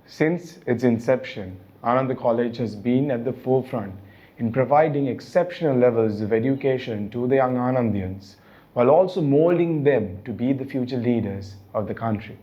Since its inception, Anandaya College has been at the forefront in providing exceptional levels of education to the young Anandayans, while also molding them to be the future leaders of the country.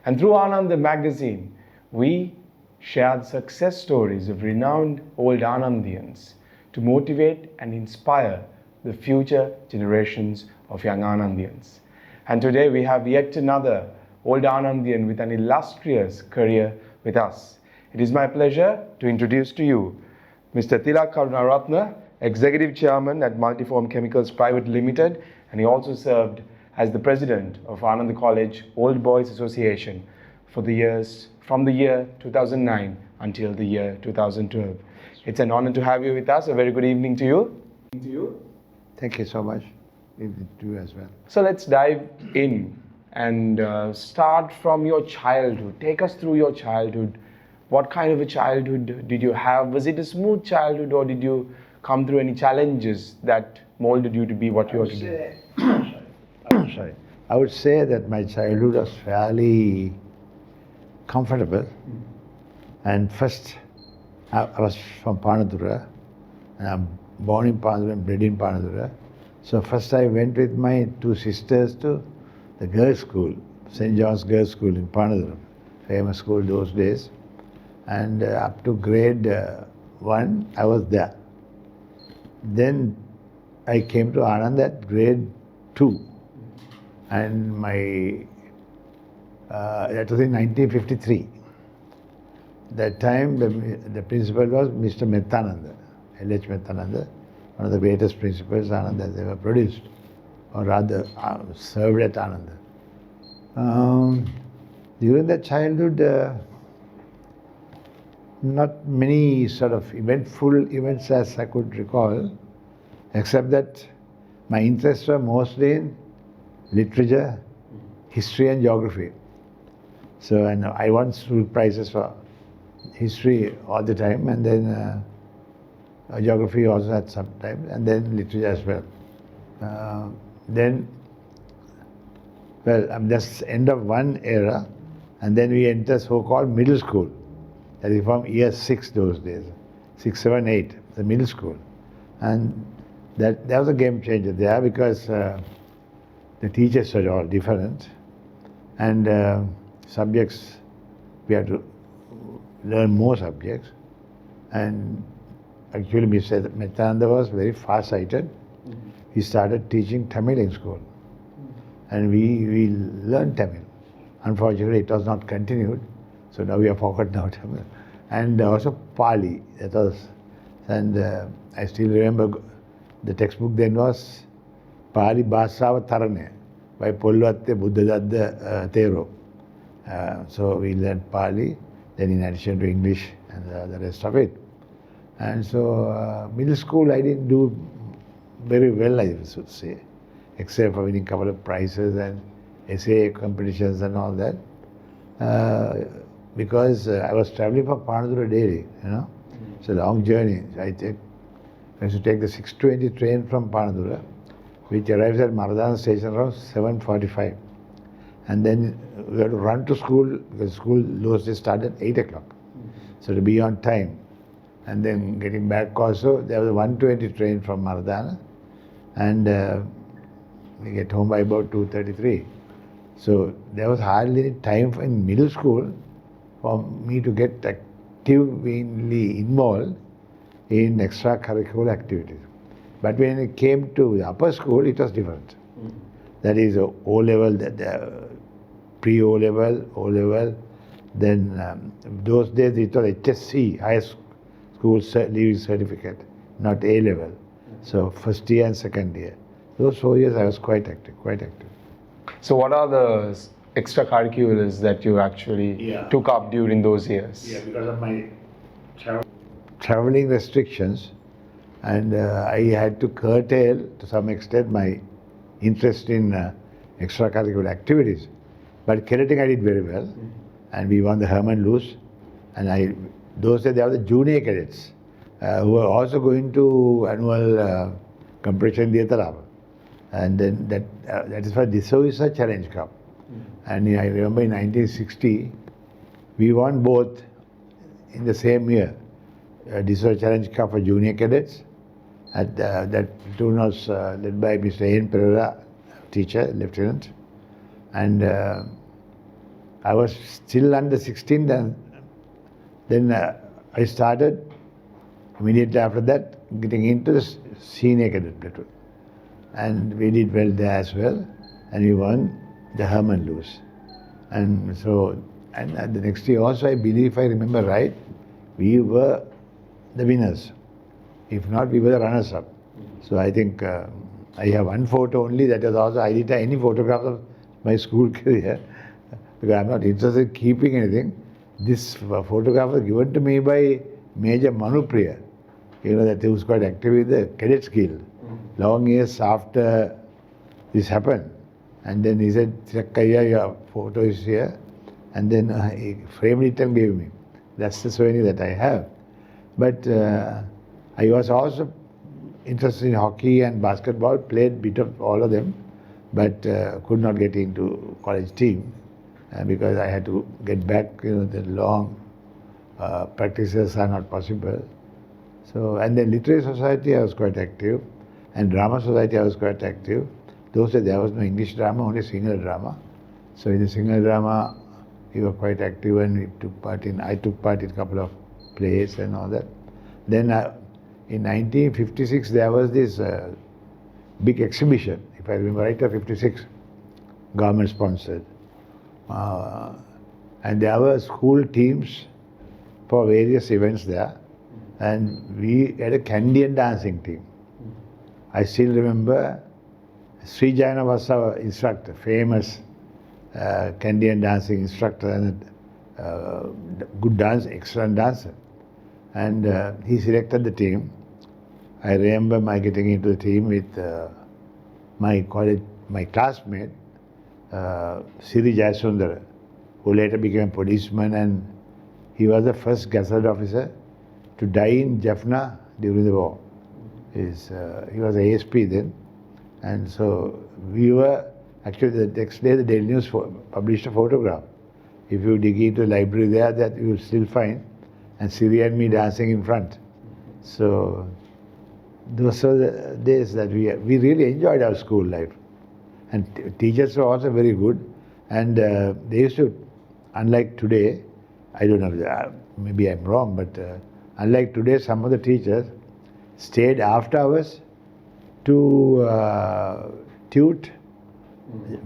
And through Anandaya magazine, we share the success stories of renowned old Anandayans to motivate and inspire the future generations of young Anandayans. And today we have yet another old Anandayan with an illustrious career with us. It is my pleasure to introduce to you Mr. Thilak Karunarthna, Executive Chairman at Multiform Chemicals Private Limited, and he also served as the President of Anandaya College Old Boys Association for the years from the year 2009 until the year 2012. It's an honor to have you with us. A very good evening to you. Thank you so much. Evening to you as well. So let's dive in and start from your childhood. Take us through your childhood. What kind of a childhood did you have? Was it a smooth childhood, or did you come through any challenges that molded you to be what you are today? I would say that my childhood was fairly comfortable. And first, I was from Panadura, and I'm born in Panadura and bred in Panadura. So first I went with my two sisters to the girls' school, St. John's Girls' School in Panadura, famous school those days. And up to grade 1, I was there. Then I came to Anand at grade 2. And that was in 1953. That time the principal was Mr. Methananda, L.H. Methananda, one of the greatest principals Anand has ever produced, or rather served at Anand. During that childhood, not many sort of eventful events as I could recall, except that my interests were mostly in literature, history and geography. So and I won school prizes for history all the time, and then geography also at some time, and then literature as well. I'm just end of one era, and then we enter so-called middle school. That is from year 6 those days, 6, 7, 8, the middle school. And that was a game changer there, because the teachers were all different, and subjects, we had to learn more subjects. And actually Mr. Methananda was very far-sighted. He started teaching Tamil in school. And we learned Tamil. Unfortunately, it was not continued. So now we have forgotten now Tamil. And also Pali, that was, and I still remember the textbook then was Pali Bhasava Tarane by Polvatte Buddhadadda Thero. So we learned Pali, then in addition to English and the rest of it. And so middle school I didn't do very well, I should say, except for winning a couple of prizes and essay competitions and all that. Because I was traveling from Panadura daily, It's a long journey. I used to take the 6:20 train from Panadura, which arrives at Maradana station around 7:45. And then we had to run to school, because school those days started at 8 o'clock. So to be on time. And then getting back also, there was a 1:20 train from Maradana, and we get home by about 2:33. So there was hardly any time in middle school for me to get actively involved in extracurricular activities. But when it came to the upper school, it was different. That is O-level, pre-O level, O-level, then those days it was HSC, High School Leaving Certificate, not A-level. So first year and second year. Those 4 years I was quite active. So what are the extracurriculars that you actually took up during those years? Yeah, because of my traveling restrictions, and I had to curtail to some extent my interest in extracurricular activities. But cadetting I did very well, and we won the Herman Luce, and those days there were the junior cadets who were also going to annual competition in the Tarava. And then that is why this is a challenge cup. And I remember in 1960, we won both in the same year. This was Challenge Cup for junior cadets. That platoon was led by Mr. N. Pereira, teacher, lieutenant. And I was still under 16 then I started immediately after that getting into the senior cadet platoon. And we did well there as well. And we won the Herman Lewis. And so, and the next year also, I believe, if I remember right, we were the winners. If not, we were the runners-up. So I think I have one photo only. That was also, I didn't have any photographs of my school career because I'm not interested in keeping anything. This photograph was given to me by Major Manupriya, that he was quite active with the Cadets Guild. Long years after this happened. And then he said, Thilak Karunarthna, your photo is here. And then he framed it and gave me. That's the souvenir that I have. But I was also interested in hockey and basketball, played a bit of all of them, but could not get into college team because I had to get back, the long practices are not possible. So, and then Literary Society I was quite active, and Drama Society I was quite active. Those days there was no English drama, only single drama. So in the single drama we were quite active and I took part in a couple of plays and all that. Then in 1956 there was this big exhibition, if I remember right, 56, government sponsored. And there were school teams for various events there. And we had a Candian dancing team. I still remember Sri Jayana was our instructor, famous Candian dancing instructor and good dancer, excellent dancer. And he selected the team. I remember my getting into the team with my classmate, Siri Jayasundara, who later became a policeman, and he was the first gazetted officer to die in Jaffna during the war. He was ASP then. And so we were, actually the next day the Daily News published a photograph. If you dig into the library there, that you will still find, and Siri and me dancing in front. So those were the days that we really enjoyed our school life. And teachers were also very good. And they used to, unlike today, I don't know, maybe I'm wrong, but unlike today, some of the teachers stayed after hours to tute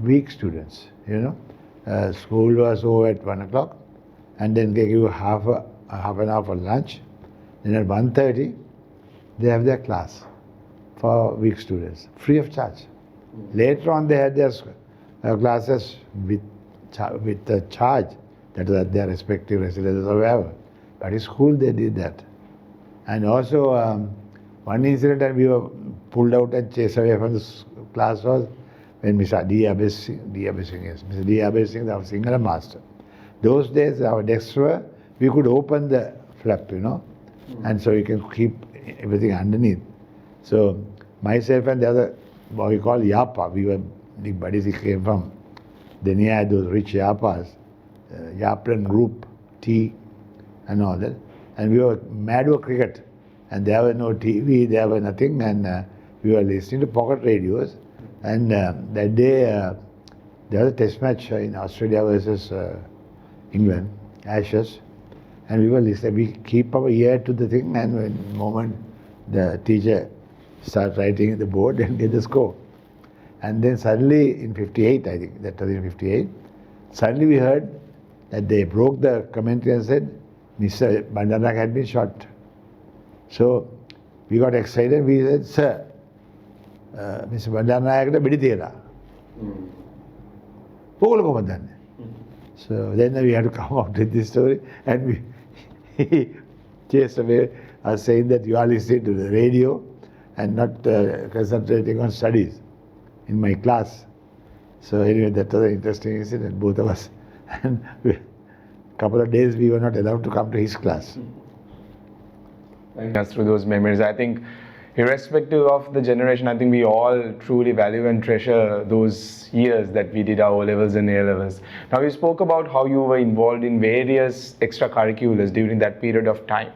weak students, School was over at 1 o'clock, and then they give half an hour for lunch. Then at 1:30, they have their class for weak students, free of charge. Later on, they had their classes with the charge, that was at their respective residences or wherever. But in school, they did that. And also, one incident that we were pulled out and chased away from the class was when Mr. D. Abhay Singh, our Sinhala master. Those days, our desks were, we could open the flap, and so you can keep everything underneath. So myself and the other boy called Yapa, we were big buddies. He came from Denia, had those rich Yapas, Yaplan group, tea, and all that. And we were mad over cricket. And there was no TV, there was nothing, and we were listening to pocket radios. And that day, there was a test match in Australia versus England, Ashes. And we were listening. We keep our ear to the thing, and when the moment the teacher started writing the board and get the score. And then suddenly in 58, I think, that was in 58, suddenly we heard that they broke the commentary and said, Mr. Bandaranayak had been shot. So we got excited. We said, sir, Mr. Bandaranayak bedi thiyala. So then we had to come out with this story, and he chased away us saying that you are listening to the radio and not concentrating on studies in my class. So anyway, that was an interesting incident, both of us. And a couple of days we were not allowed to come to his class. Us through those memories. I think Irrespective of the generation, I think we all truly value and treasure those years that we did our O-levels and A-levels. Now, you spoke about how you were involved in various extracurriculars during that period of time.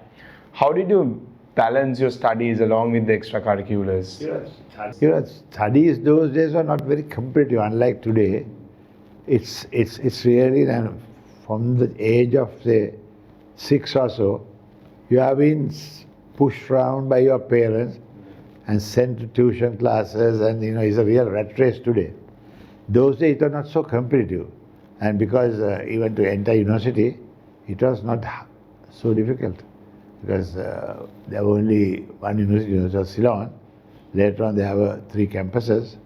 How did you balance your studies along with the extracurriculars? Studies those days were not very competitive, unlike today. It's really from the age of say 6 or so, you have been pushed around by your parents and sent to tuition classes, and it's a real rat race today. Those days it was not so competitive, and because even to enter university, it was not so difficult, because there were only one university, it was Ceylon. Later on, they have 3 campuses,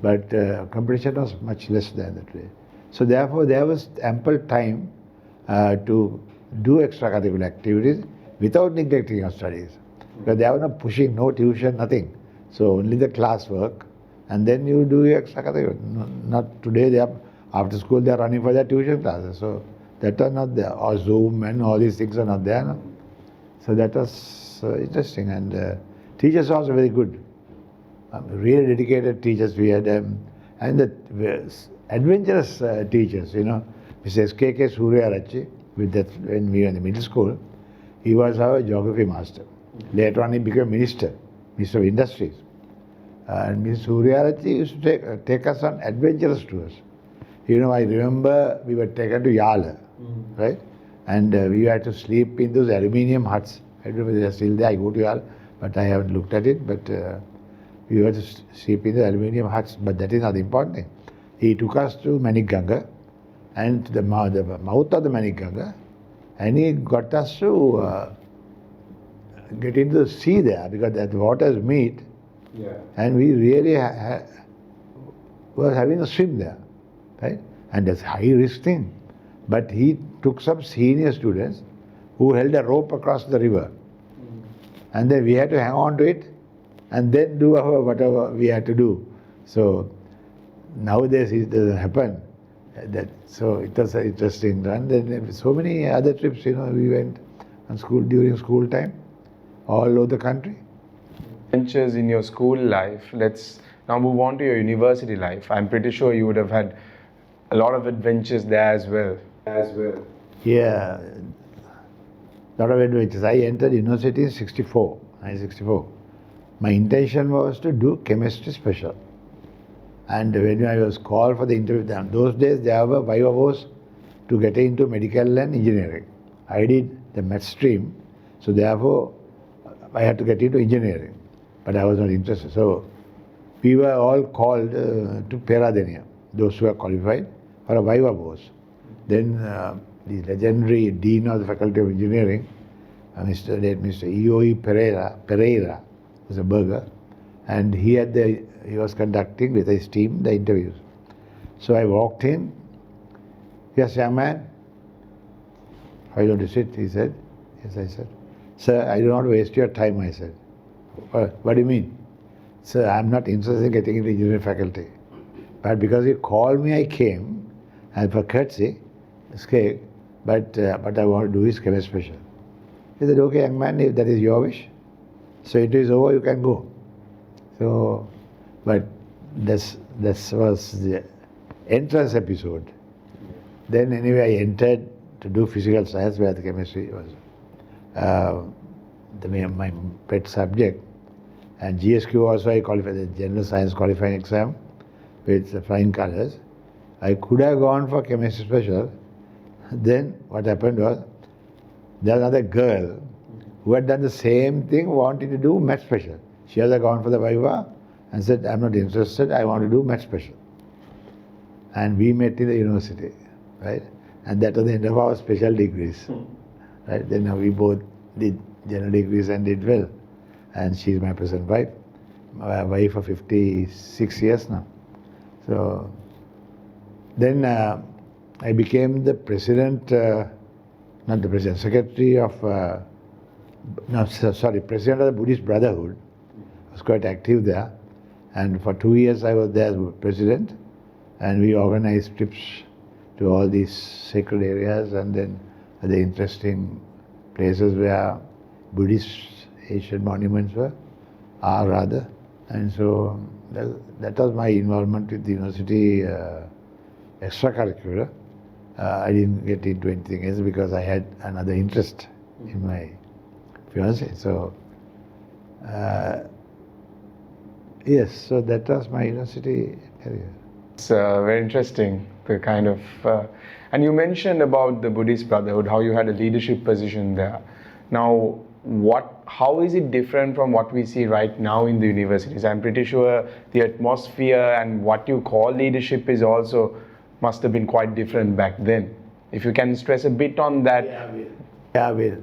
but competition was much less than that way. So therefore, there was ample time to do extracurricular activities without neglecting your studies. Because there was no pushing, no tuition, nothing. So only the classwork, and then you do your extracurricular. Not today, after school they are running for their tuition classes. So that was not there. Or Zoom and all these things are not there. No? So that was interesting. And teachers are also very good. Really dedicated teachers we had. And the adventurous teachers, Mrs. K.K. Suryarachi, with that when we were in the middle school, he was our geography master. Later on he became minister of industries. And Mrs. Suryarachi used to take us on adventurous tours. I remember we were taken to Yala, right? And we had to sleep in those aluminium huts. I don't know whether they're still there. I go to Yala, but I haven't looked at it. But we had to sleep in the aluminium huts. But that is not the important thing. He took us to Manikganga and to the mouth of the Manikganga, and he got us to get into the sea there, because that waters meet. Yeah. And we really were having a swim there, right? And that's a high risk thing. But he took some senior students who held a rope across the river. And then we had to hang on to it and then do whatever we had to do. So nowadays it doesn't happen. So it was an interesting run. Then so many other trips, we went on during school time, all over the country. Adventures in your school life. Let's now move on to your university life. I'm pretty sure you would have had a lot of adventures there as well. Yeah, a lot of adventures. I entered university in 1964. My intention was to do chemistry special. And when I was called for the interview, those days there were 5 of us to get into medical and engineering. I did the math stream, so therefore I had to get into engineering, but I was not interested. So we were all called to Peradeniya, those who are qualified, for a 5 of us. Then the legendary Dean of the Faculty of Engineering, Mr. E.O.E. Pereira was a burger, and he was conducting with his team the interviews. So I walked in. Yes, young man. Why don't you sit? He said. Yes, I said. Sir, I do not waste your time, I said. What do you mean? Sir, I'm not interested in getting into engineering faculty. But because you called me, I came, and for courtesy, but I want to do his chemistry special. He said, okay, young man, if that is your wish. So it is over, you can go. So, but this was the entrance episode. Then anyway, I entered to do physical science, where the chemistry was my pet subject. And GSQ also I qualified, the General Science Qualifying Exam with flying colours. I could have gone for chemistry special. Then what happened was, there was another girl who had done the same thing, wanted to do math special. She had gone for the Viva and said, I'm not interested, I want to do math special. And we met in the university, right? And that was the end of our special degrees. Right? Then we both did general degrees and did well. And she's my present wife. My wife for 56 years now. So then I became the president, not the president, secretary of, president of the Buddhist Brotherhood. I was quite active there. And for 2 years I was there as president. And we organized trips to all these sacred areas and then the interesting places where Buddhist Asian monuments were. R rather. And so that was my involvement with the university extracurricular. I didn't get into anything else because I had another interest in my fiancée. So, yes, so that was my university career. It's very interesting, the kind of, and you mentioned about the Buddhist Brotherhood, how you had a leadership position there. Now, how is it different from what we see right now in the universities? I'm pretty sure the atmosphere and what you call leadership is also must have been quite different back then. If you can stress a bit on that. Yeah, well,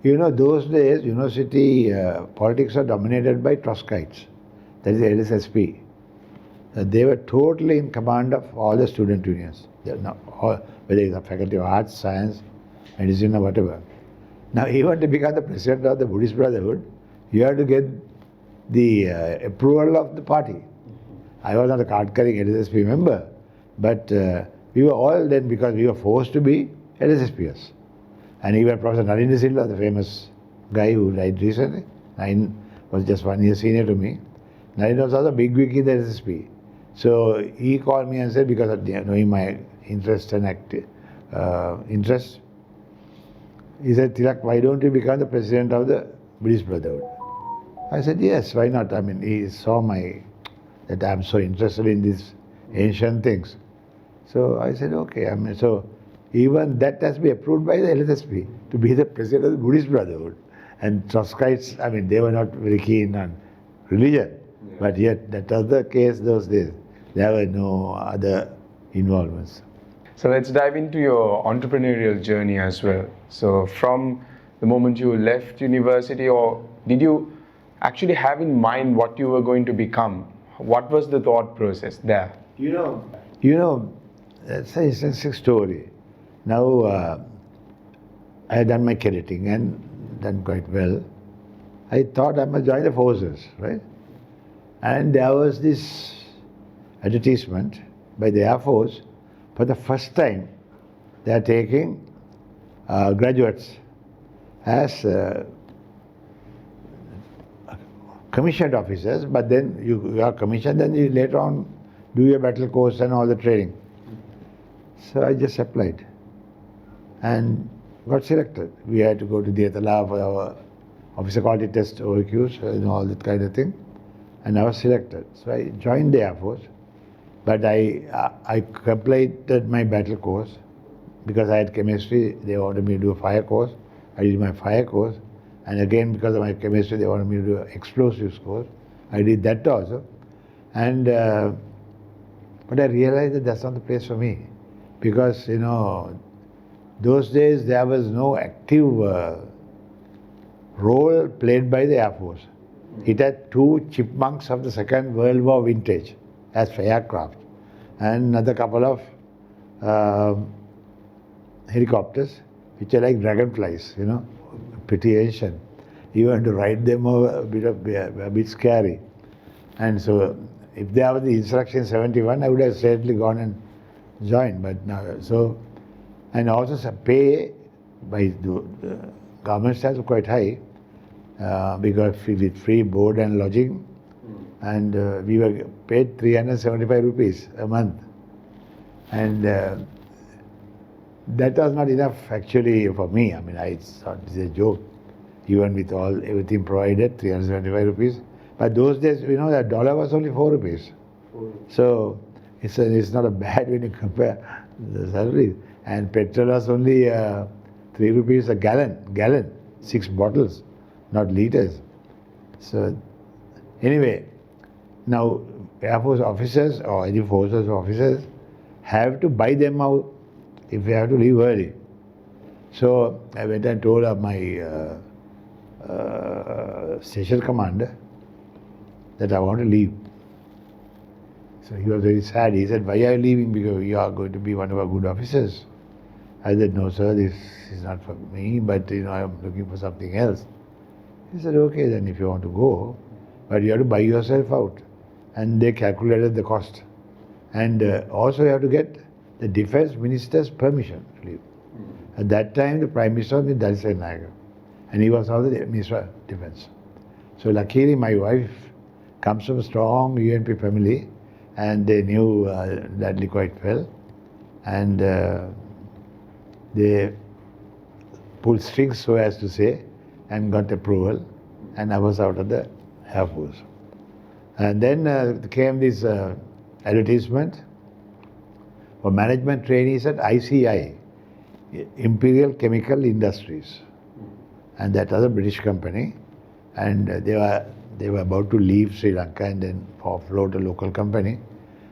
you know, those days university politics are dominated by Trotskyites, that is the LSSP. They were totally in command of all the student unions, whether it's the Faculty of Arts, Science, Medicine or whatever. Now, even to become the president of the Buddhist Brotherhood, you have to get the approval of the party. I was not a card-carrying LSSP member, but we were all then, because we were forced to be LSSPs. And even Professor Narendra Silva, the famous guy who died recently, was just 1 year senior to me. Narendra was also a big wig in the LSSP. So he called me and said, because of knowing my interest and interest, he said, Thilak, why don't you become the president of the Buddhist Brotherhood? I said, yes, why not? I mean, he saw that I'm so interested in these ancient things. So I said, okay. I mean, so even that has to be approved by the LSSP to be the president of the Buddhist Brotherhood. And Trotskyites, I mean, they were not very keen on religion. Yeah. But yet, that was the case those days. There were no other involvements. So let's dive into your entrepreneurial journey as well. So from the moment you left university, or did you actually have in mind what you were going to become? What was the thought process there? You know, that's an interesting story. Now, I had done my cadetting and done quite well. I thought I must join the forces, right? And there was this advertisement by the Air Force. For the first time, they are taking graduates as commissioned officers, but then you are commissioned, then you later on do your battle course and all the training. So I just applied and got selected. We had to go to Diatala for our officer quality test, OQs, and all that kind of thing. And I was selected. So I joined the Air Force. But I completed my battle course because I had chemistry. They wanted me to do a fire course. I did my fire course. And again, because of my chemistry, they wanted me to do an explosives course. I did that also. And but I realized that that's not the place for me. Because, you know, those days there was no active role played by the Air Force. It had two chipmunks of the Second World War vintage as for aircraft, and another couple of helicopters, which are like dragonflies, you know, pretty ancient. Even to ride them a bit scary. And so, if there was the instruction 71, I would have certainly gone and joined. But now, so, and also some pay by the government stands quite high, because with free board and lodging. And we were paid 375 rupees a month. And that was not enough actually for me. I mean, I thought it's a joke. Even with everything provided, 375 rupees. But those days, you know, the dollar was only 4 rupees. So it's not a bad when you compare the salaries. And petrol was only 3 rupees a gallon, 6 bottles, not liters. So anyway, now Air Force officers or any forces officers have to buy them out if they have to leave early. So I went and told my station commander that I want to leave. So he was very sad. He said, why are you leaving? Because you are going to be one of our good officers. I said, no sir, this is not for me, but you know, I'm looking for something else. He said, okay, then if you want to go, but you have to buy yourself out. And they calculated the cost. And also you have to get the defense minister's permission to leave. At that time, the Prime Minister was Dalisai Nayak. And he was also the Minister of Defense. So luckily my wife comes from a strong UNP family, and they knew Dudley quite well, and they pulled strings, so as to say, and got approval, and I was out of the Air Force. And then came this advertisement for management trainees at ICI, Imperial Chemical Industries, and that was a British company, and they were about to leave Sri Lanka and then float a local company.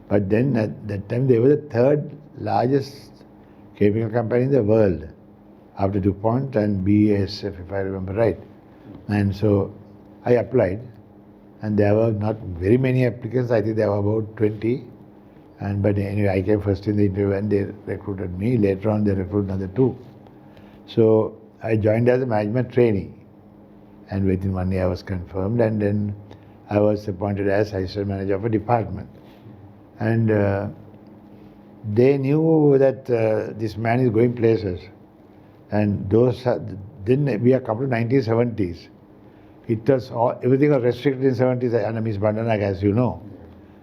But then at that time they were the third largest chemical company in the world, after DuPont and BASF, if I remember right. And so I applied, and there were not very many applicants. I think there were about 20. But anyway, I came first in the interview, and they recruited me. Later on, they recruited another 2. So I joined as a management trainee, and within 1 year I was confirmed, and then I was appointed as assistant manager of a department. And they knew that this man is going places. And then we are come to 1970s. It was everything was restricted in 70s, and Miss Bandanak, as you know.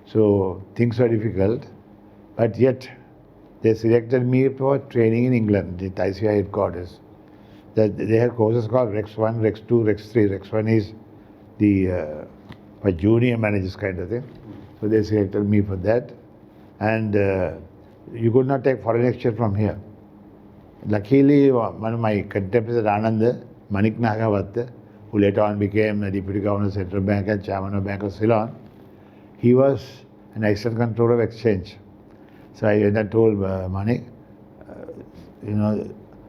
So things were difficult, but yet they selected me for training in England, at ICI headquarters. They have courses called Rex 1, Rex 2, Rex 3. Rex 1 is the for junior managers kind of thing. So they selected me for that. And you could not take foreign exchange from here. Luckily, one of my contemporaries, Anandaya, Manik Nagavatta, who later on became the Deputy Governor of Central Bank and Chairman of Bank of Ceylon, he was an assistant controller of exchange. So I went and told Manik,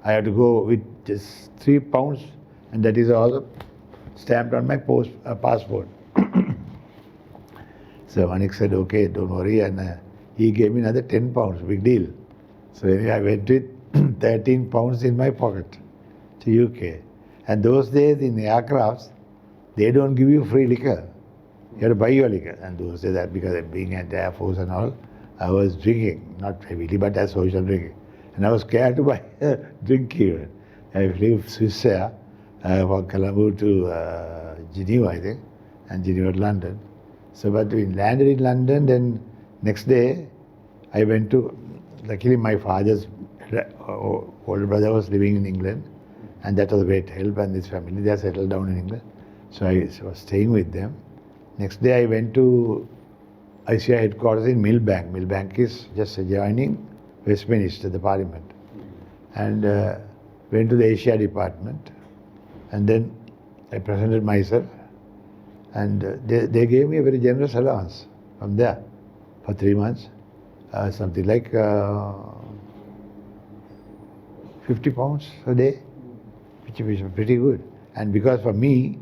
I have to go with just £3, and that is all stamped on my passport. So Manik said, okay, don't worry, and he gave me another £10, big deal. So anyway, I went with £13 in my pocket to UK. And those days in the aircrafts, they don't give you free liquor. You have to buy your liquor. And those days, that because of being at the Air Force and all, I was drinking, not heavily, but as social drinking. And I was scared to buy a drink even. I flew Swiss Air from Colombo to Geneva, I think, and Geneva to London. So, but we landed in London, then next day, I went to, luckily my father's older brother was living in England, and that was a great help, and this family, they are settled down in England. So I was staying with them. Next day I went to ICI headquarters in Millbank. Millbank is just adjoining Westminster, the Parliament. And went to the Asia department, and then I presented myself, and they gave me a very generous allowance from there for 3 months, something like £50 a day, which was pretty good. And because for me,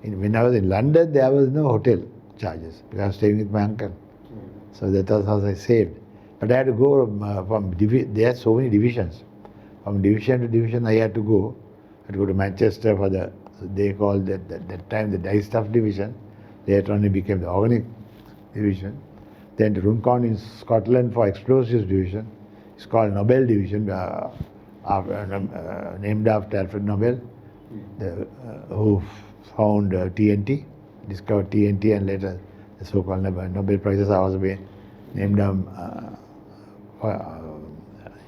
when I was in London, there was no hotel charges because I was staying with my uncle. So that was how I saved. But I had to go there are so many divisions. From division to division, I had to go. I had to go to Manchester for they called that time the dye stuff division. Later on it became the organic division. Then to Runcorn in Scotland for explosives division. It's called Nobel division, named after Alfred Nobel, who found TNT, discovered TNT, and later the so-called Nobel Prizes are also being named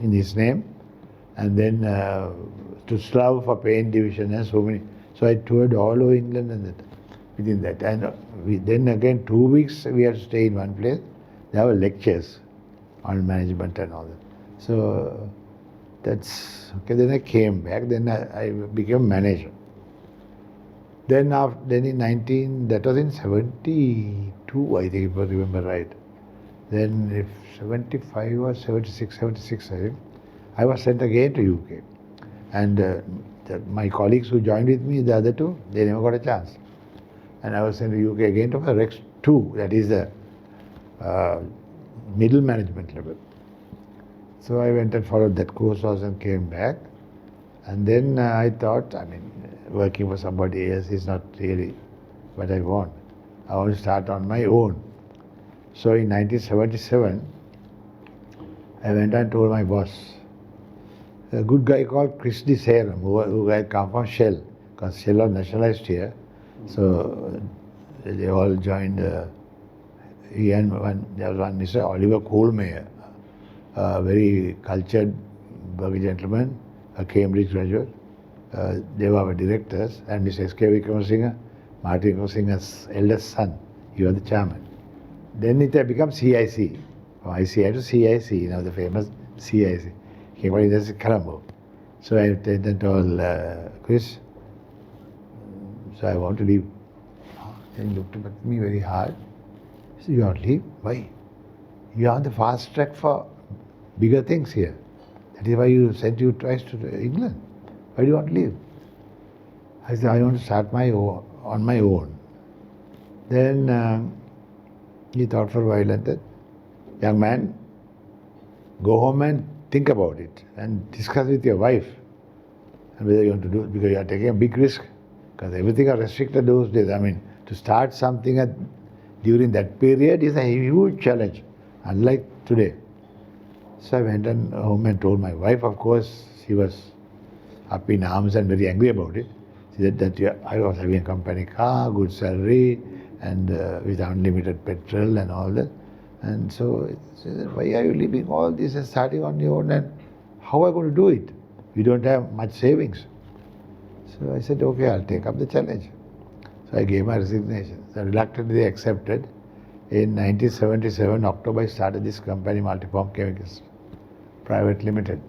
in his name. And then to Slough for paint division and so many. So I toured all over England and within that. And then again 2 weeks we had to stay in one place. There were lectures on management and all that. So that's okay. Then I came back. Then I became manager. Then that was in 72, I think, if I remember right. Then if 75 or 76, I think, I was sent again to UK. And my colleagues who joined with me, the other 2, they never got a chance. And I was sent to UK again to Rex 2, that is the middle management level. So I went and followed that course also and came back. And then I thought, working for somebody else is not really what I want. I want to start on my own. So in 1977, I went and told my boss, a good guy called Chris de Serum, who had come from Shell, because Shell was nationalized here. So they all joined. He and there was one Mr. Oliver Kohlmeier, a very cultured burger gentleman, a Cambridge graduate. They were our directors, and Mr. S.K. Vikramasinghe, Martin Vikramasinghe's eldest son. He was the chairman. Then it became CIC. From ICI to CIC, the famous CIC. Came out in Colombo. So I told Chris, so I want to leave. Then he looked at me very hard. He said, you want to leave? Why? You are on the fast track for bigger things here. That is why you sent you twice to England. Why do you want to leave? I said, I want to start on my own. Then he thought for a while and said, young man, go home and think about it and discuss with your wife and whether you want to do it, because you are taking a big risk, because everything are restricted those days. I mean, to start something during that period is a huge challenge, unlike today. So I went home and told my wife. Of course, she was up in arms and very angry about it. She said that I was having a company car, good salary, and with unlimited petrol and all that. And so she said, why are you leaving all this and starting on your own, and how are you going to do it? You don't have much savings. So I said, okay, I'll take up the challenge. So I gave my resignation. So reluctantly accepted. In 1977, October, I started this company, Multiform Chemicals Private Limited.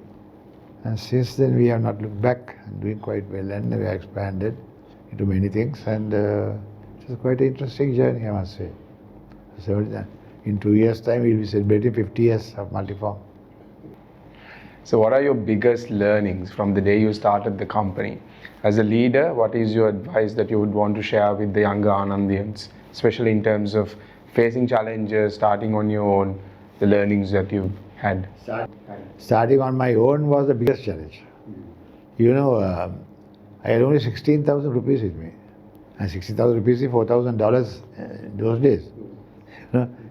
And since then, we have not looked back, and doing quite well, and we have expanded into many things, and it was quite an interesting journey, I must say. So in 2 years' time, we'll be celebrating 50 years of Multiform. So what are your biggest learnings from the day you started the company? As a leader, what is your advice that you would want to share with the younger Anandians, especially in terms of facing challenges, starting on your own, the learnings that you had? Starting on my own was the biggest challenge. You know, I had only 16,000 rupees with me. And 60,000 rupees is $4,000 in those days.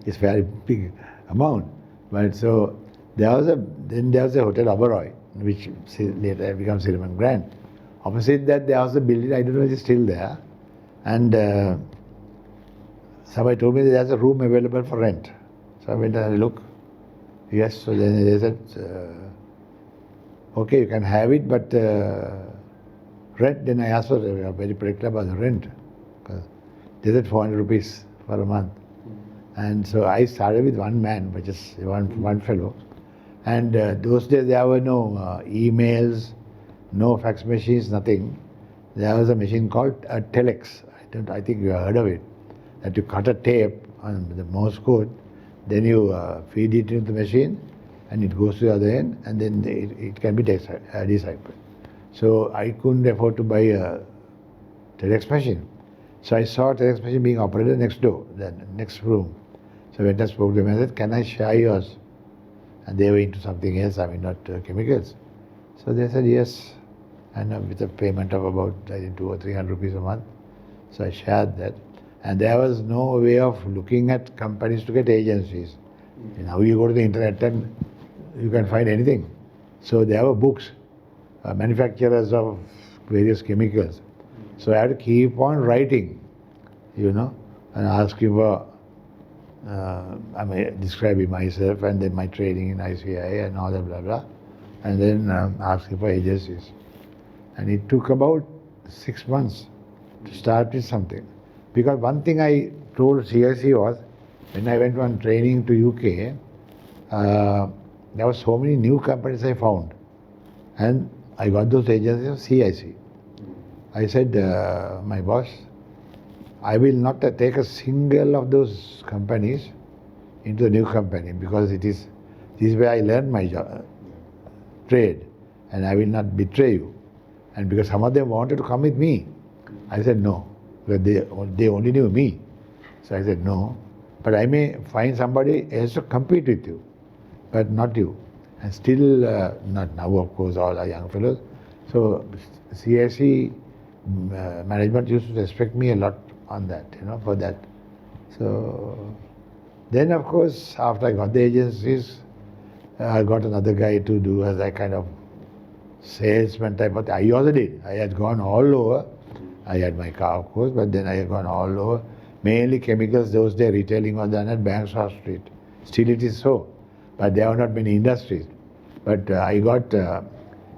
It's a very big amount. But so then there was a Hotel Oberoi, which later became Silverman Grand. Opposite that, there was a building, I don't know if it's still there. And somebody told me that there's a room available for rent. So I went and had a look. Yes, so then they said, okay, you can have it, but rent. Then I asked for, they were very particular about the rent. Because they said 400 rupees for a month. And so I started with one man, which is one fellow. And those days there were no emails, no fax machines, nothing. There was a machine called a telex. I think you have heard of it. That you cut a tape on the Morse code, then you feed it into the machine, and it goes to the other end, and then it can be deciphered. So I couldn't afford to buy a telex machine. So I saw a telex machine being operated next door, the next room. So I went and spoke to them and said, can I share yours? And they were into something else, I mean not chemicals. So they said yes, and with a payment of about I think 200 or 300 rupees a month. So I shared that. And there was no way of looking at companies to get agencies. Now you go to the internet and you can find anything. So there were books, manufacturers of various chemicals. So I had to keep on writing, and asking for, describing myself and then my training in ICI and all that blah blah, and then asking for agencies. And it took about 6 months to start with something. Because one thing I told CIC was, when I went on training to UK, there were so many new companies I found. And I got those agencies of CIC. I said, my boss, I will not take a single of those companies into the new company, because this is where I learned my trade, and I will not betray you. And because some of them wanted to come with me, I said no, because they only knew me. So I said no, but I may find somebody else to compete with you, but not you. And still, not now, of course, all are young fellows. So CIC management used to respect me a lot on that, for that. So then, of course, after I got the agencies, I got another guy to do as a kind of salesman type of thing. I also did. I had gone all over I had my car, of course, but then I had gone all over. Mainly chemicals, those days retailing was done at Bankstown Street. Still it is so, but there are not many industries. But I got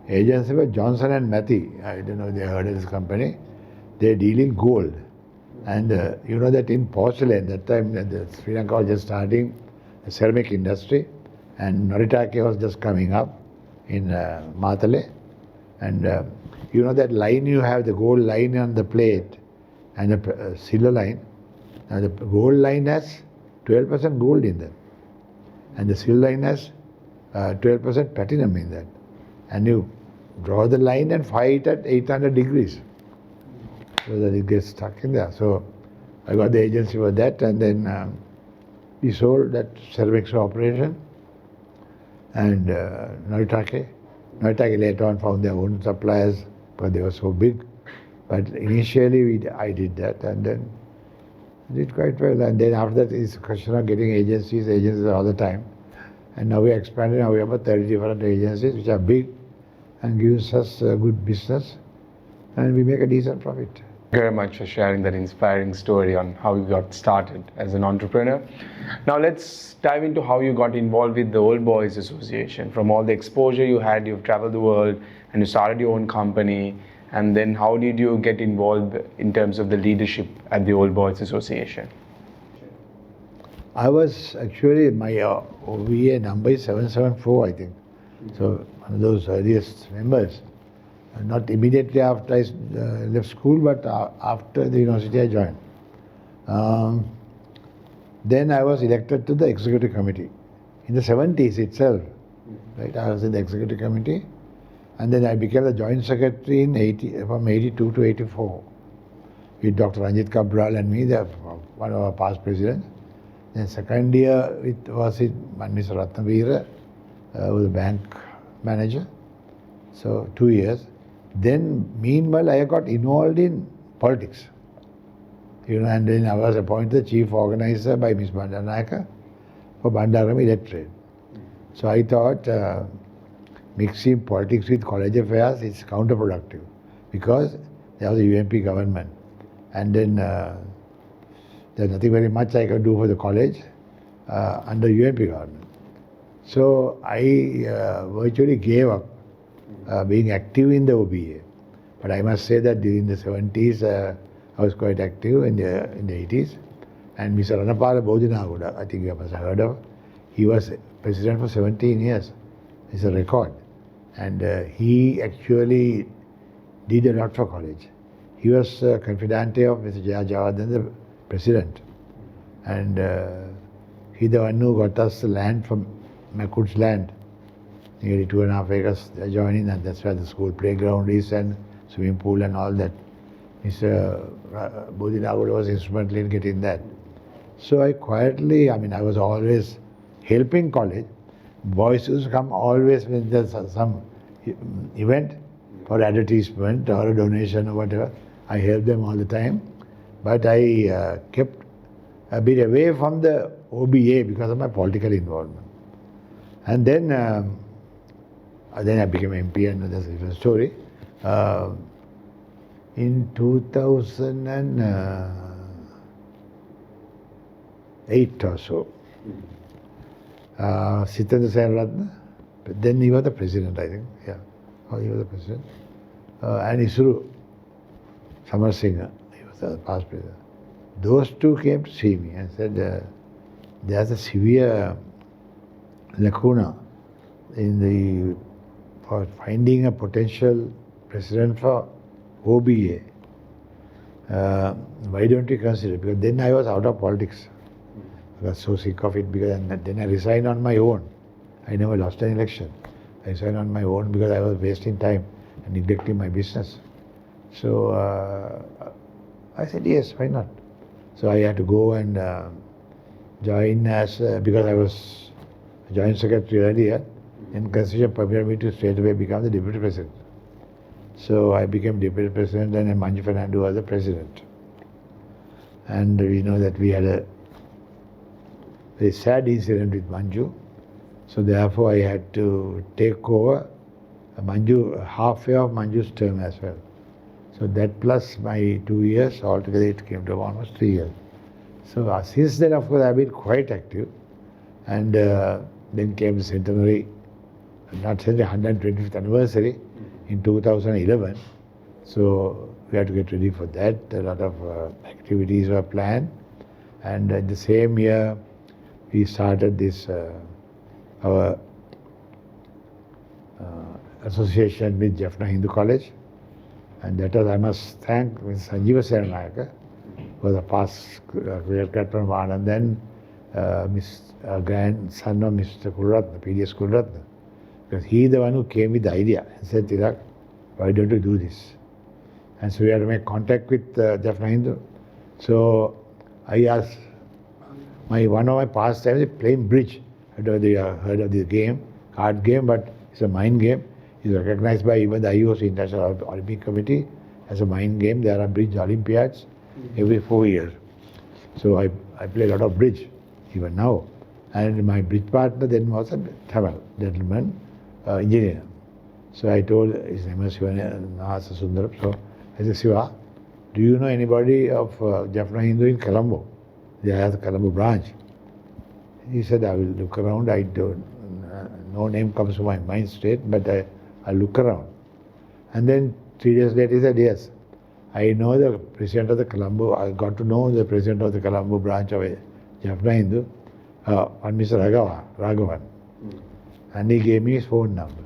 agency by Johnson and Matthey. I don't know if they heard of this company. They deal in gold. And you know that in porcelain, that time Sri Lanka was just starting the ceramic industry, and Noritake was just coming up in Matale. And you know that line you have, the gold line on the plate and the silver line. Now the gold line has 12% gold in that, and the silver line has 12% platinum in that. And you draw the line and fire it at 800 degrees so that it gets stuck in there. So I got the agency for that, and then we sold that ceramics operation. And Noritake later on found their own suppliers, but they were so big. But initially I did that, and then did quite well. And then after that it's a question of getting agencies all the time. And now we are expanding. Now we have about 30 different agencies which are big and gives us a good business, and we make a decent profit. Thank you very much for sharing that inspiring story on how you got started as an entrepreneur. Now let's dive into how you got involved with the Old Boys Association. From all the exposure you had, you've traveled the world and you started your own company. And then how did you get involved in terms of the leadership at the Old Boys Association? I was actually, my OVA number is 774, I think. So one of those earliest members. Not immediately after I left school, but after the university I joined. Then I was elected to the executive committee. In the 70s itself, right? I was in the executive committee. And then I became the joint secretary from 82 to 84 with Dr. Ranjit Cabral and me, one of our past presidents. Then second year was Mr. Ratnavira, who was the bank manager. So 2 years. Then meanwhile I got involved in politics. And then I was appointed the chief organizer by Ms. Bandanayaka for Bandarama electorate. So I thought mixing politics with college affairs is counterproductive because there was a UMP government, and then there's nothing very much I could do for the college under UMP government. So I virtually gave up being active in the OBA. But I must say that during the 70s I was quite active in the 80s. And Mr. Ranapala Bodhinaguda, I think you must have heard of, he was president for 17 years. It's a record. And he actually did a lot for college. He was confidante of Mr. Jaya Javadan, the president. And he the one who got us the land from Makut's land, nearly 2.5 acres adjoining, and that's where the school playground is and swimming pool and all that. Mr. Bodhinaguda was instrumental in getting that. So I quietly, I was always helping college. Boys used to come always when there's some event for advertisement or a donation or whatever. I helped them all the time. But I kept a bit away from the OBA because of my political involvement. And then I became MP, and that's a different story. In 2008 or so, Sitendra Senratna, then he was the president, I think. Yeah, he was the president. And Isuru, Samar Singh, he was the past president. Those two came to see me and said, there's a severe lacuna for finding a potential president for OBA. Why don't you consider? Because then I was out of politics. I was so sick of it, because then I resigned on my own. I never lost an election. I resigned on my own because I was wasting time and neglecting my business. So I said, yes, why not? So I had to go and join because I was joint secretary earlier, and Constitution permitted me to straight away become the deputy president. So I became deputy president, and Manju Fernando was the president. And we know that we had a very sad incident with Manju. So therefore I had to take over halfway of Manju's term as well. So that plus my 2 years, altogether it came to almost 3 years. So since then, of course, I've been quite active. And then came the centenary, not centenary, 125th anniversary in 2011. So we had to get ready for that. A lot of activities were planned. And in the same year, we started this, our association with Jaffna Hindu College. And that was, I must thank Mr. Sanjeeva Seranayaka, who was a past career captain of Anand, then grandson of Mr. Karunarthna, PDS Karunarthna. Because he the one who came with the idea and said, Thilak, why don't you do this? And so we had to make contact with Jaffna Hindu. So I asked one of my pastimes is playing bridge. I don't know if you have heard of this game, card game, but it's a mind game. It's recognized by even the IOC, International Olympic Committee, as a mind game. There are bridge Olympiads every 4 years. So I play a lot of bridge, even now. And my bridge partner then was a Tamil gentleman, engineer. So I told, his name was Nasa Sundaram. So I said, Siva, do you know anybody of Jaffna Hindu in Colombo? They have the Colombo branch. He said, I will look around. I don't, no name comes to my mind straight, but I'll look around. And then 3 days later, he said, yes, I know the president of the Colombo, I got to know the president of the Colombo branch of Jaffna Hindu, one Mr. Raghavan. And he gave me his phone number.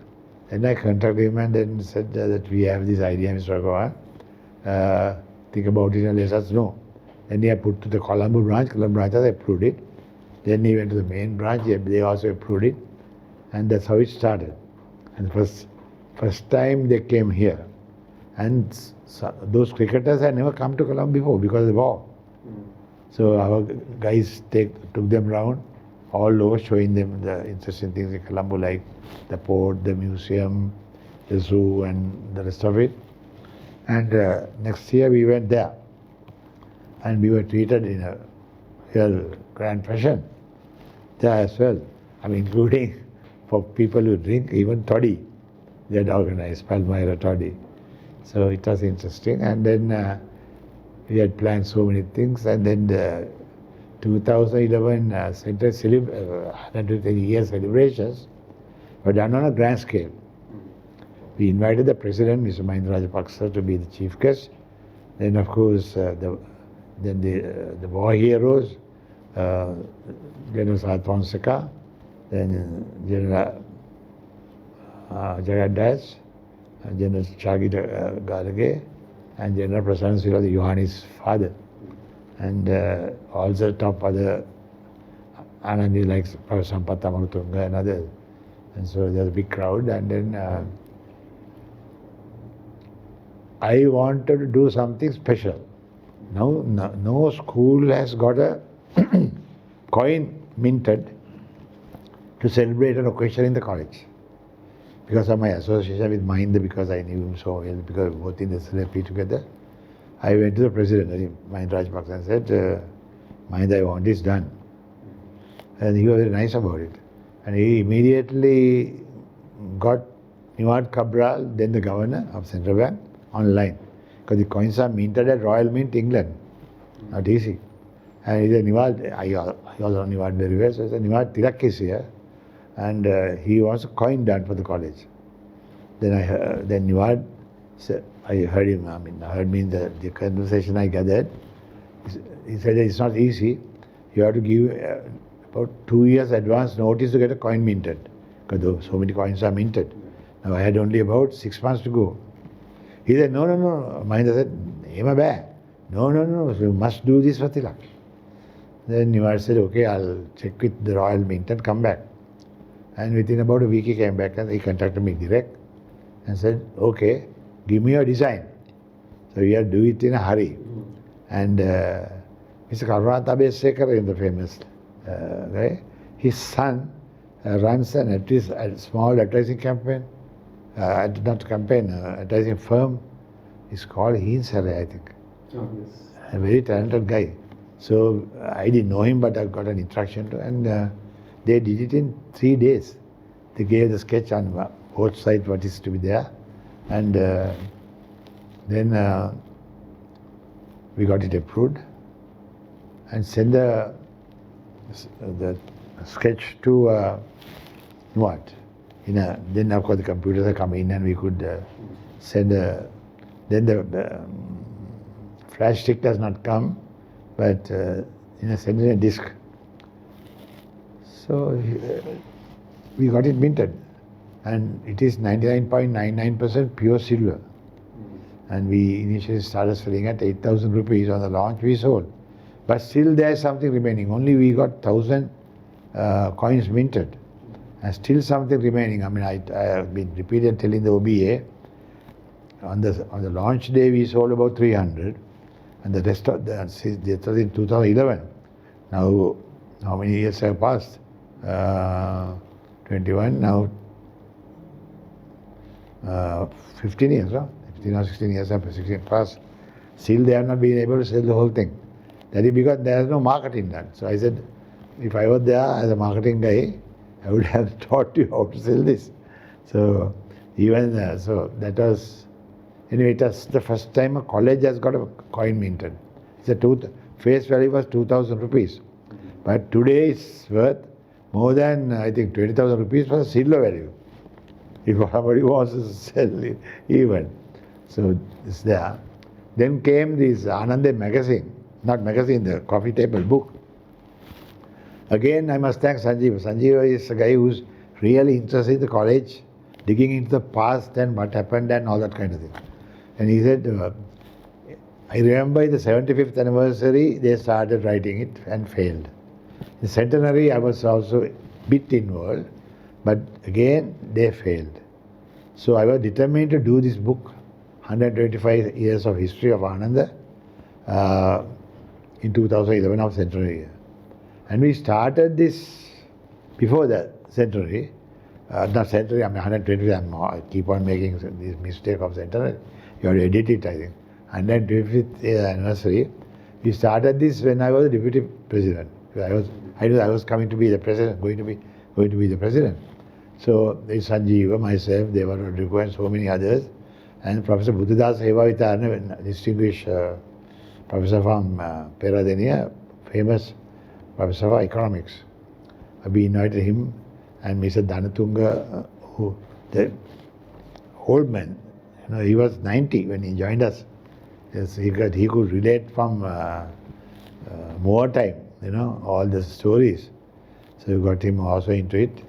Then I contacted him and then said that we have this idea, Mr. Raghavan. Think about it and let us know. Then he had put to the Colombo branch has approved it. Then he went to the main branch, they also approved it. And that's how it started. And first time they came here. And those cricketers had never come to Colombo before because of the war. So our guys took them round all over, showing them the interesting things in Colombo, like the port, the museum, the zoo, and the rest of it. And next year we went there. And we were treated in a real grand fashion there as well. I mean, including for people who drink, even toddy. They had organized Palmyra toddy. So it was interesting. And then we had planned so many things. And then 2011 120-year celebrations were done on a grand scale. We invited the president, Mr. Mahinda Rajapaksa, to be the chief guest. Then, of course, the war heroes, General Saad Fonseca, then General Jagat Das, General Chagi Galage, and General Prasanna Sila, the Yohani's father. And also top other Anandi like Sampath Amarutunga and others. And so there's a big crowd. And then I wanted to do something special. Now, no school has got a coin minted to celebrate an occasion in the college. Because of my association with Mahinda, because I knew him so well, because both in the SLP together, I went to the president, Mahinda Rajapaksa, and said, Mahinda, I want this done. And he was very nice about it. And he immediately got Niwad Cabral, then the governor of Central Bank, online. Because the coins are minted at Royal Mint, England, not easy. And he said, Niwad, I also know Niwad very well, so I said, Niwad, Thilak is here, and he wants a coin done for the college. Then Niwad said, I heard him, I heard the conversation I gathered. He said, it's not easy. You have to give about 2 years advance notice to get a coin minted, because so many coins are minted. Now I had only about 6 months to go. He said, no. Mahinda said, Ema bad. No, so you must do this for Thilak. Then Niwad said, okay, I'll check with the Royal Mint and come back. And within about a week he came back and he contacted me direct and said, okay, give me your design. So we had to do it in a hurry. And Mr. Karunarthna, the famous guy, his son runs a small advertising campaign, advertising firm. It's called Hinsare, I think. Oh, yes. A very talented guy. So I didn't know him, but I got an introduction to him. And they did it in 3 days. They gave the sketch on both sides what is to be there. And Then we got it approved and sent the sketch to what? Then of course the computers have come in and we could send then the flash stick does not come, but send in a disk. So we got it minted, and it is 99.99% pure silver. And we initially started selling at 8,000 rupees. On the launch we sold, but still there's something remaining. Only we got 1,000 coins minted, and still something remaining. I mean, I have been repeated telling the OBA. On the launch day we sold about 300, and the rest of that was in 2011. Now, how many years have passed? 21 now. 15 years, huh? 15 or 16 years have passed. Still they have not been able to sell the whole thing. That is because there is no marketing done. So I said, if I was there as a marketing guy, I would have taught you how to sell this. So even so that was, anyway, it was the first time a college has got a coin minted. The face value was 2,000 rupees. But today it's worth more than, I think, 20,000 rupees for the silver value, if somebody wants to sell it even. So it's there. Then came this Anandaya magazine, not magazine, the coffee table book. Again, I must thank Sanjeev. Sanjeev is a guy who's really interested in the college, digging into the past and what happened and all that kind of thing. And he said, I remember in the 75th anniversary, they started writing it and failed. In centenary, I was also a bit involved, but again, they failed. So I was determined to do this book, 125 years of history of Ananda, in 2011 of centenary year. And we started this before the centenary, not centenary, I mean 120, I keep on making this mistake of centenary. You have to edit it, I think. 125th anniversary. We started this when I was the deputy president. I knew I was coming to be the president, going to be the president. So there's Sanjeev, myself, Deva Rodrigo, and so many others, and Professor Buddhadas Hevavitarna, distinguished professor from Peradeniya, famous professor of economics. We invited him and Mr. Dhanatunga, who the old man, he was 90 when he joined us. Yes, he could relate from more time, all the stories. So we got him also into it.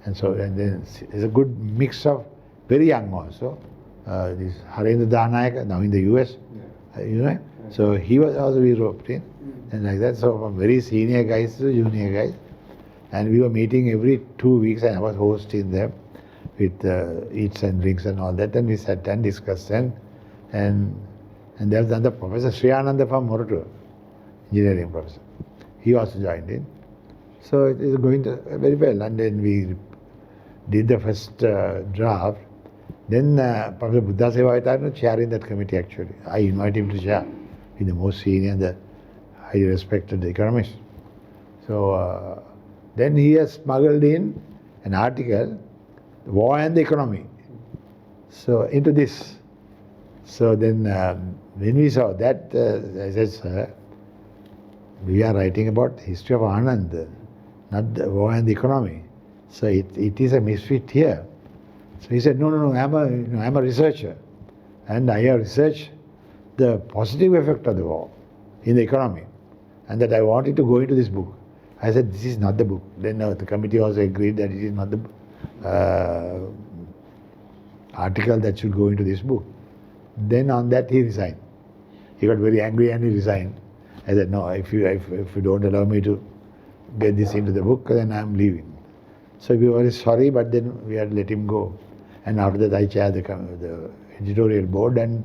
And then it's a good mix of very young also. This Harendra Danayaka, now in the US, yeah. So he was also we roped in, and like that. So from very senior guys to junior guys, and we were meeting every 2 weeks, and I was hosting them with eats and drinks and all that. And we sat and discussed, and there was another Professor Sriyananda from Moratu, engineering professor. He also joined in. So it is going very well. And then we did the first draft. Then Professor Buddha Sevavitarna chairing that committee actually. I invited him to chair. He's the most senior and the highly respected economist. So then he has smuggled in an article, The War and the Economy. So into this. So then when we saw that, I said, sir, we are writing about the history of Anand, not the war and the economy. So it is a misfit here. So he said, no, I'm a researcher. And I have researched the positive effect of the war in the economy. And that I wanted to go into this book. I said, this is not the book. Then the committee also agreed that it is not the article that should go into this book. Then on that he resigned. He got very angry and he resigned. I said, no, if you don't allow me to get this into the book, then I'm leaving. So we were very sorry, but then we had to let him go. And after that I chaired the editorial board, and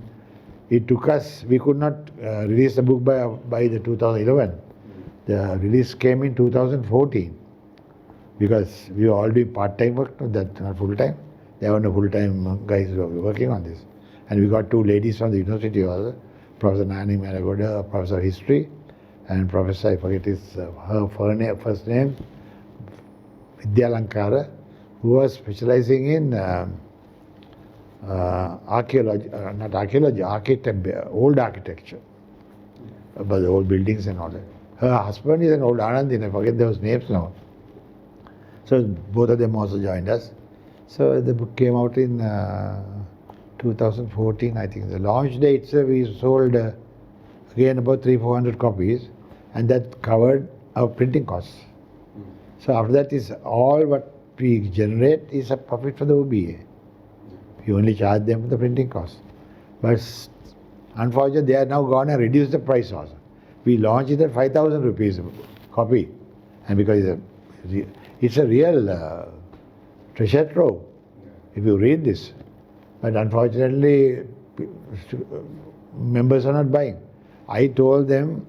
it took us, we could not release the book by the 2011. The release came in 2014 because we were all doing part-time work, not full-time. There were no full-time guys who were working on this. And we got two ladies from the university also, Professor Nani Maragoda, Professor of History, and Professor, I forget her first name, Vidya Lankara, who was specializing in archaeology, not archaeology, old architecture, about the old buildings and all that. Her husband is an old Anandin, I forget those names now. So both of them also joined us. So the book came out in 2014, I think. The launch day itself, we sold again about 300-400 copies, and that covered our printing costs. So after that is all what we generate is a profit for the OBA. We only charge them for the printing costs. But unfortunately, they are now gone and reduced the price also. We launched it at 5,000 rupees a copy, and because it's a real treasure trove if you read this. But unfortunately, members are not buying. I told them,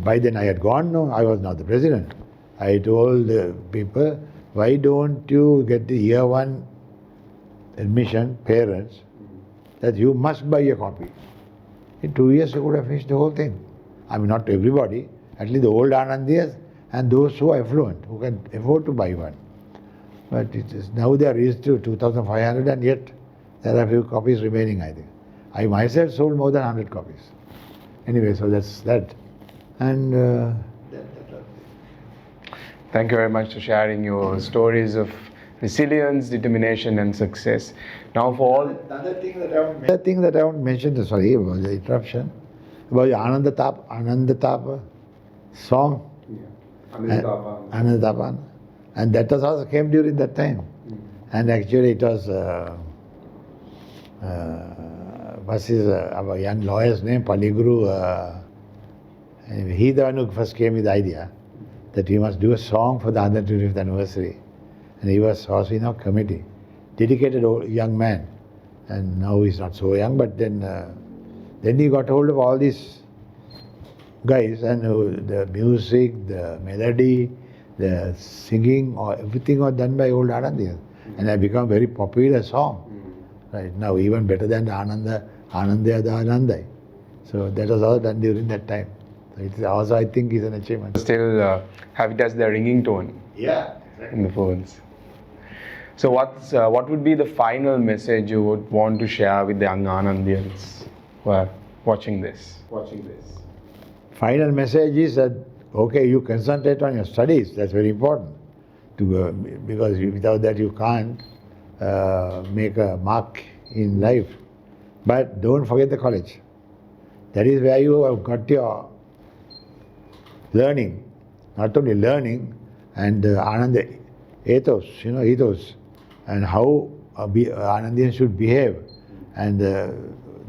by then I had gone, no, I was not the president. I told the people, why don't you get the year one admission, parents, that you must buy a copy. In 2 years you could have finished the whole thing. I mean, not everybody, at least the old Anandiyas and those who are affluent, who can afford to buy one. But it is now they are reached to 2,500, and yet there are a few copies remaining, I think. I myself sold more than 100 copies. Anyway, so that's that. And Thank you very much for sharing your stories of resilience, determination, and success. Now, for all another thing that I want to mention, sorry about the interruption, about the Anandatapa song. Anandatapa. And that was also came during that time. And actually it was what's his our young lawyer's name, Paliguru. Anyway, he the one who first came with the idea that we must do a song for the 125th anniversary. And he was also in our committee. Dedicated old young man. And now he's not so young, but then he got hold of all these guys, and the music, the melody, the singing, or everything was done by old Anandiyas. And it become a very popular song. Right now, even better than the Anandaya, the Anandaya. So that was all done during that time. So it also, I think, is an achievement. still have it as the ringing tone Yeah, in the phones. So what would be the final message you would want to share with the young Anandiyans who are watching this? Final message is that, okay, you concentrate on your studies. That's very important. Because without that you can't make a mark in life. But don't forget the college. That is where you have got your learning. Not only learning, and Ananda ethos, ethos, and how Anandiyans should behave. And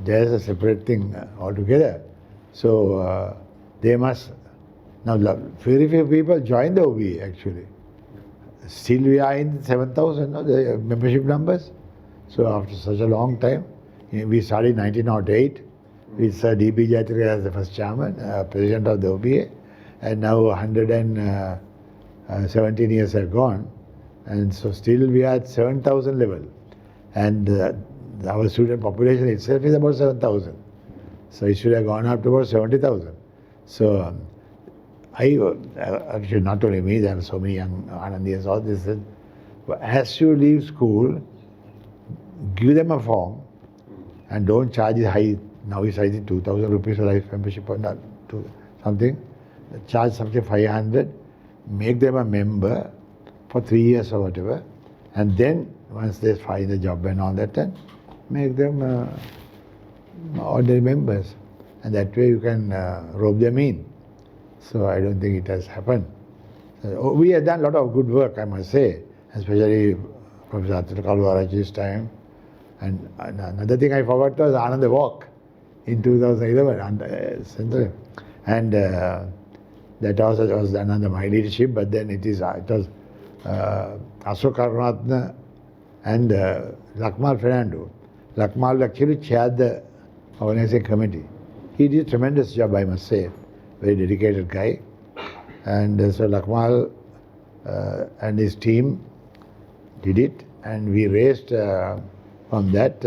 there's a separate thing altogether. So they must, now very few people join the OBE actually. Still we are in 7,000, the membership numbers. So after such a long time, we started in 1908 with Sir D.B. Jayatri as the first chairman, president of the OBA, and now 117 years have gone, and so still we are at 7,000 level, and our student population itself is about 7,000. So it should have gone up to about 70,000. So actually not only me, there are so many young Anandiyas, all this. As you leave school, give them a form and don't charge it high. Now it's I think 2,000 rupees for life membership or not, something. Charge something 500, make them a member for 3 years or whatever, and then once they find a job and all that, then make them ordinary members. And that way you can rope them in. So I don't think it has happened. So we have done a lot of good work, I must say, especially Professor Thilak Karunarthna's time. And another thing I forgot was Ananda Walk in 2011, and that also was done under my leadership. But then it was Thilak Karunarthna and Lakmal Fernando. Lakmal actually chaired the organizing committee. He did a tremendous job, I must say. Very dedicated guy. And so Lakmal and his team did it, and we raised from that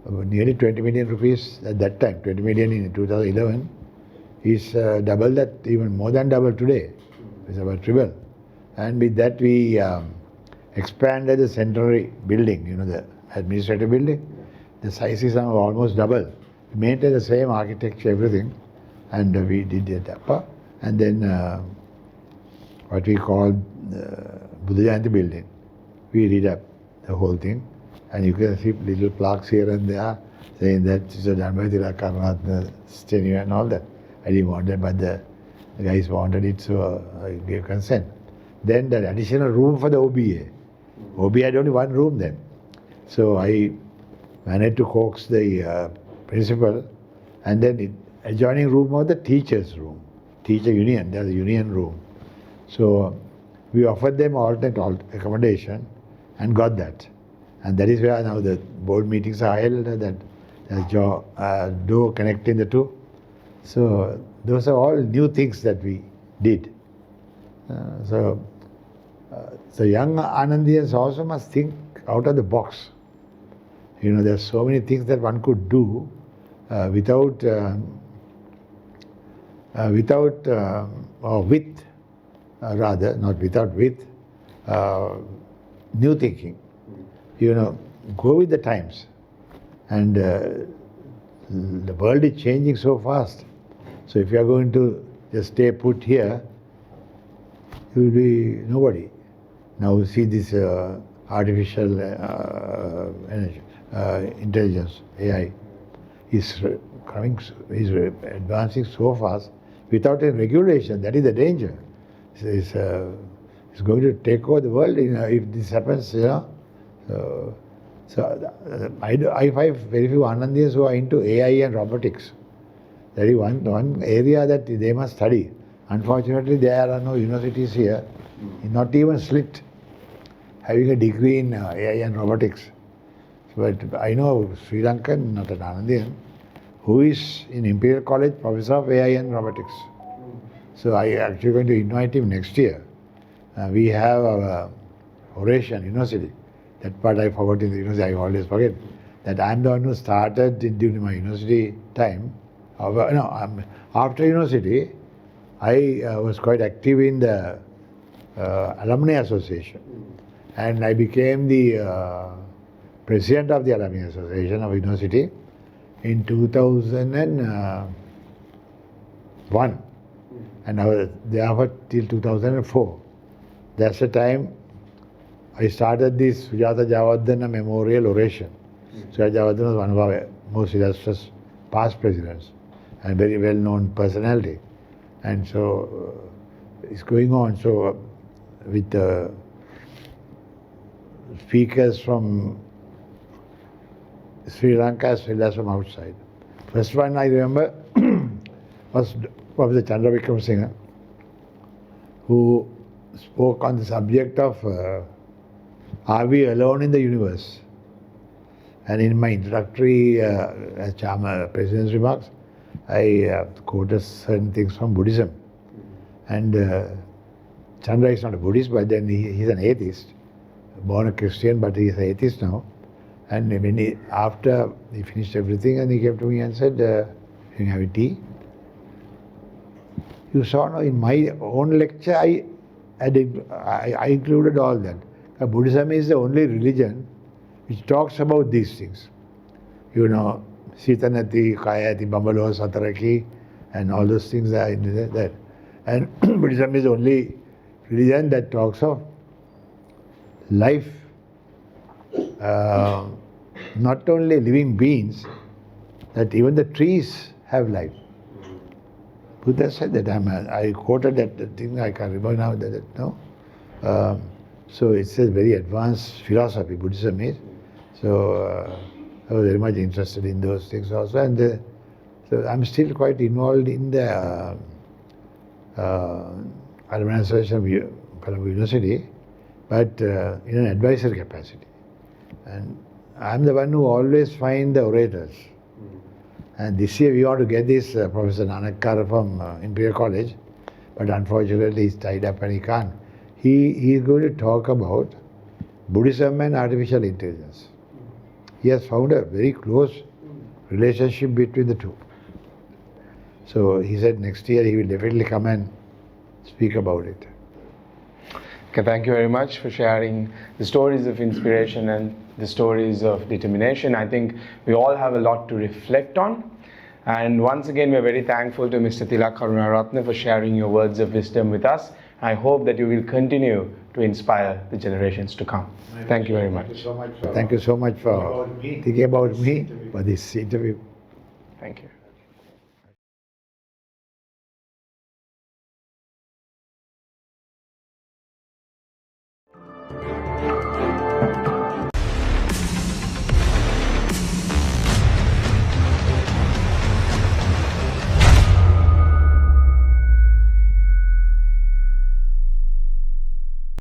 nearly 20 million rupees at that time. 20 million in 2011 is double that, even more than double today. It's about triple. And with that we expanded the centenary building, the administrative building. The size is now almost double. We maintained the same architecture, everything, and we did the upper. And then what we call Buddha Jayanti building, we did up the whole thing. And you can see little plaques here and there saying that it's done by Thilak Karunarthna statue and all that. I didn't want that, but the guys wanted it, so I gave consent. Then the additional room for the OBA. OBA had only one room then. So I managed to coax the principal, and then the adjoining room was the teacher's room. Teacher union, there's a union room. So we offered them alternate accommodation and got that. And that is where now the board meetings are held, that door connecting the two. So those are all new things that we did. So young Anandiyans also must think out of the box. There's so many things that one could do without new thinking. Go with the times. And the world is changing so fast. So if you are going to just stay put here, you will be nobody. Now see this artificial intelligence, AI, is advancing so fast without a regulation. That is the danger. It's going to take over the world if this happens. So I find very few Anandiyans who are into AI and robotics. That is one area that they must study. Unfortunately, there are no universities here, not even SLIT, having a degree in AI and robotics. But I know Sri Lankan, not an Anandian, who is in Imperial College, Professor of AI and Robotics. So I actually going to invite him next year. We have our oration university. That part I forgot in the university, I always forget. That I'm the one who started during my university time. After university, I was quite active in the Alumni Association. And I became the president of the Alumni Association of University in 2001. And I was there till 2004. That's the time I started this Sujata Javardhana Memorial Oration. Sujata Javardhana was one of our most illustrious past presidents and very well-known personality. And so it's going on. So with speakers from Sri Lanka as well as from outside. First one I remember was Professor Chandra Vikram Singh, who spoke on the subject of are we alone in the universe? And in my introductory as President's remarks, I quoted certain things from Buddhism. And Chandra is not a Buddhist, but then he's an atheist, born a Christian, but he's an atheist now. And when after he finished everything, and he came to me and said, "Can you have a tea?" You saw now in my own lecture, I included all that. Buddhism is the only religion which talks about these things. Sitanati, Kayati, Bambalo, Sataraki, and all those things are in that. And Buddhism is the only religion that talks of life. Not only living beings, that even the trees have life. Buddha said that. I quoted that thing, I can't remember now. So it's a very advanced philosophy, Buddhism is. So I was very much interested in those things also. And so I'm still quite involved in the Alumni Association of Colombo University, but in an advisory capacity. And I'm the one who always find the orators. And this year we want to get this Professor Nanakkar from Imperial College, but unfortunately he's tied up and he can't. He is going to talk about Buddhism and artificial intelligence. He has found a very close relationship between the two. So he said next year he will definitely come and speak about it. Okay, thank you very much for sharing the stories of inspiration and the stories of determination. I think we all have a lot to reflect on. And once again, we're very thankful to Mr. Thilak Karunarthna for sharing your words of wisdom with us. I hope that you will continue to inspire the generations to come. Thank you very much. Thank you so much for thinking about me for this interview. Thank you.